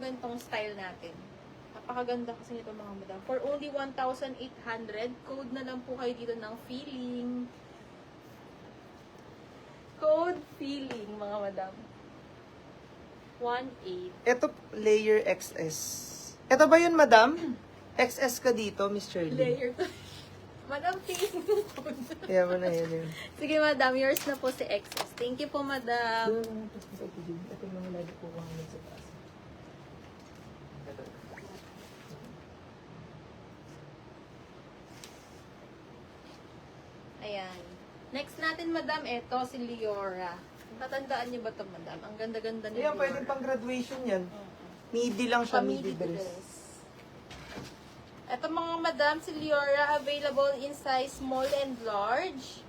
Gantong style natin. Napakaganda kasi nito mga madam. For only 1,800, code na lang po kayo dito ng feeling. Code feeling, mga madam. 1,800. Ito, layer XS. Ito ba yun, madam? XS ka dito, Miss Shirley. Layer to. Madam, feeling yung code. Kaya mo na yun. Sige, madam. Yours na po si XS. Thank you po, madam. Ito yung mga lagi po kuhanin sa taas. Ayan. Next natin, madam, ito si Leora. Tatandaan niyo ba ito, madam? Ang ganda-ganda ni Ayan, Leora. pwede pang graduation yan. Midi lang siya, midi Pamidi dress. dress. Ito mga madam, si Leora, available in size small and large.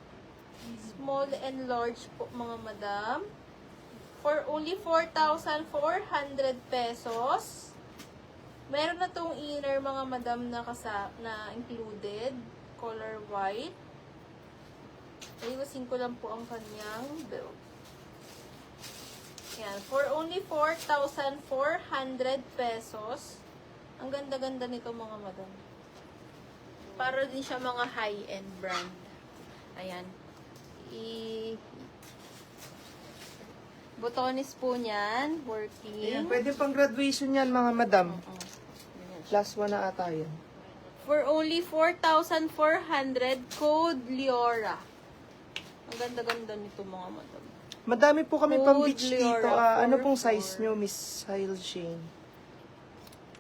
Small and large po mga madam. For only 4,400 pesos. Meron na tong inner mga madam na included. Color white. Ayusin ko lang po ang kanyang belt. Yan. For only 4,400 pesos. Ang ganda-ganda nito mga madam. Para din siya mga high-end brand. Ayan. Botones po niyan. Working. Ayan, pwede pang graduation yan, mga madam. Ayan. Plus 1 na ata yan. For only 4,400, code Leora. Ang ganda-ganda nito mga madam. Madami po kami pang beach Code dito. Leora, Ano pong 4,400. size nyo, Miss Hail Shane?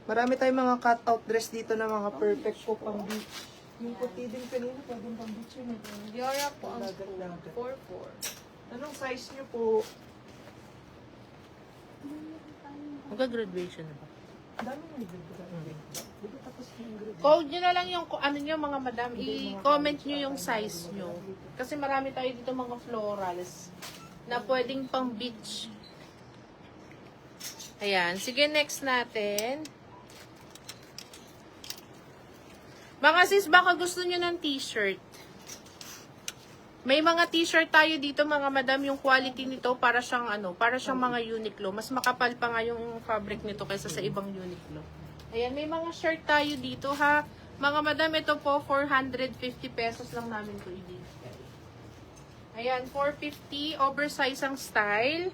Marami tayong mga cut-out dress dito na mga perfect po pang beach. Yung puti din kanina, pwede pang beach yun. Leora po ang Lagat-lagat. 4,400. Anong size nyo po? Magka-graduation na ba? Dami mo yung Dito tapos yung graduation. Code nyo na lang yung ano nyo mga madam. I-comment nyo yung size nyo. Kasi marami tayo dito mga florals na pwedeng pang beach. Ayan. Sige, next natin. Mga sis, baka gusto nyo ng t-shirt. May mga t-shirt tayo dito mga madam, yung quality nito para siyang para siyang mga Uniqlo. Mas makapal pa nga yung fabric nito kaysa sa ibang Uniqlo. Ayan, may mga shirt tayo dito ha. Mga madam, ito po 450 pesos lang namin ito ibigay. Ayan, 450, oversize ang style.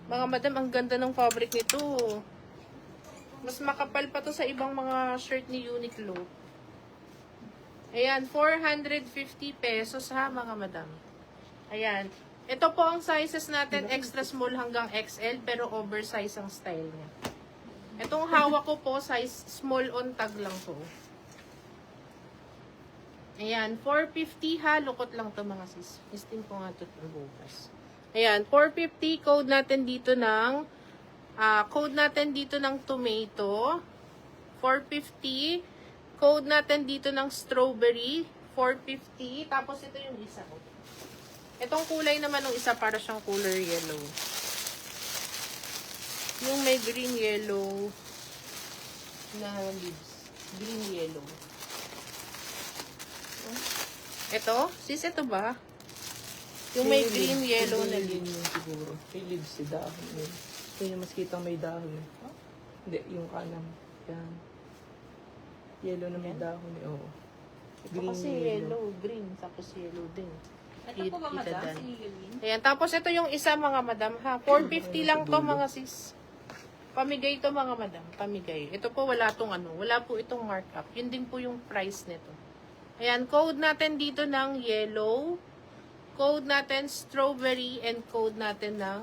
Mga madam, ang ganda ng fabric nito. Mas makapal pa to sa ibang mga shirt ni Uniqlo. Ayan, 450 pesos ha, mga madam. Ayan. Ito po ang sizes natin, extra small hanggang XL, pero oversize ang style niya. Itong hawak ko po, size small on tag lang po. Ayan, 450 ha, lukot lang to mga sis. Listing ko nga ito bukas. Ayan, 450, code natin dito ng tomato. 450. Code natin dito ng strawberry, 450. Tapos ito yung isa ko. Itong kulay naman ng isa para siyang color yellow. Yung may green yellow na leaves. Green yellow. Ito? Sis, ito ba? Yung may green yellow na leaves. Yun siguro. May leaves si dahon yun. Ito yung mas kitang may dahon. Hindi, yung kanan. Yan. Yellow na may dahon eh, oo. Ito kasi yellow, green, tapos yellow din. Ito po mga madam, Kita si Lilin. Ayan, tapos ito yung isa mga madam ha. 450 lang to mga sis. Pamigay to mga madam, pamigay. Ito po wala po itong markup. Yun din po yung price nito. Ayan, code natin dito ng yellow, code natin strawberry, and code natin ng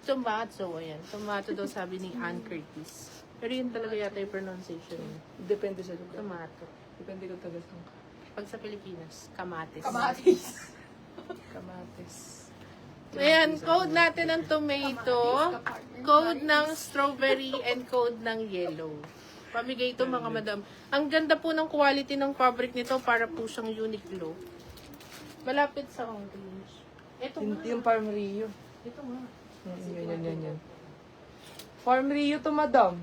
tomato. Ayan, tomato daw sabi ni Ann Curtis. Pero yun talaga yata yung pronunciation. Depende sa lugar. Tomato. Depende kung taga saan ka. Pag sa Pilipinas, kamatis. Kamatis. Kamatis. Ayan, code natin ng tomato, code ng strawberry, and code ng yellow. Pamigay ito mga madam. Ang ganda po ng quality ng fabric nito para po siyang Uniqlo. Malapit sa orange. Ito nga. Yung Farm Rio. Ito nga. Yan. Farm Rio to, madam.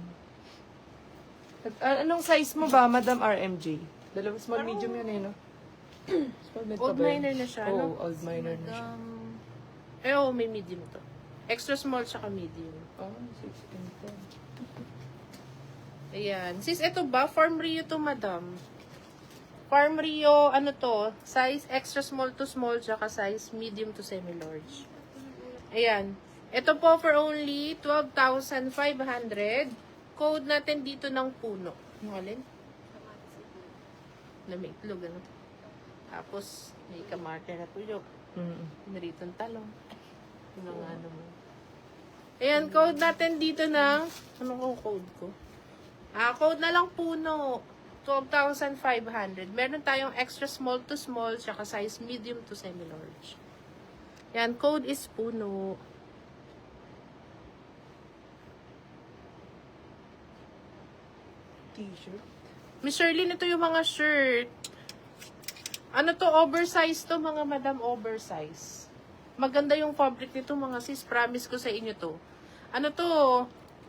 Anong size mo ba, Madam RMJ? Dalawa small, medium yun eh, no? Small, med Old pa ba yun? minor na siya, Oo, no? old minor na siya. May medium to. Extra small tsaka medium. Oh, 6 and 10. Ayan. Sis, ito ba? Farm Rio to, madam. Farm Rio, ano to? Size extra small to small, tsaka size medium to semi-large. Ayan. Ito po for only 12,500. Code natin dito ng puno. Yung alin? Na may itlog, ano? Tapos, may kamarte na tuyo. Naritong talong. Yung mga ano mo. Ayan, code natin dito ng, ano kong code ko? Code na lang puno. 12,500. Meron tayong extra small to small, tsaka size medium to semi-large. Yan, code is puno. T-shirt. Miss Shirley, ito yung mga shirt. Ano to, oversize to, mga madam, oversize. Maganda yung fabric nito, mga sis. Promise ko sa inyo to. Ano to,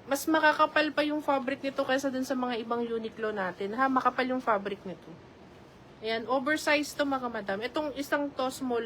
mas makakapal pa yung fabric nito kaysa dun sa mga ibang Uniqlo natin. Ha, makapal yung fabric nito. Ayan, oversize to, mga madam. Itong isang to, small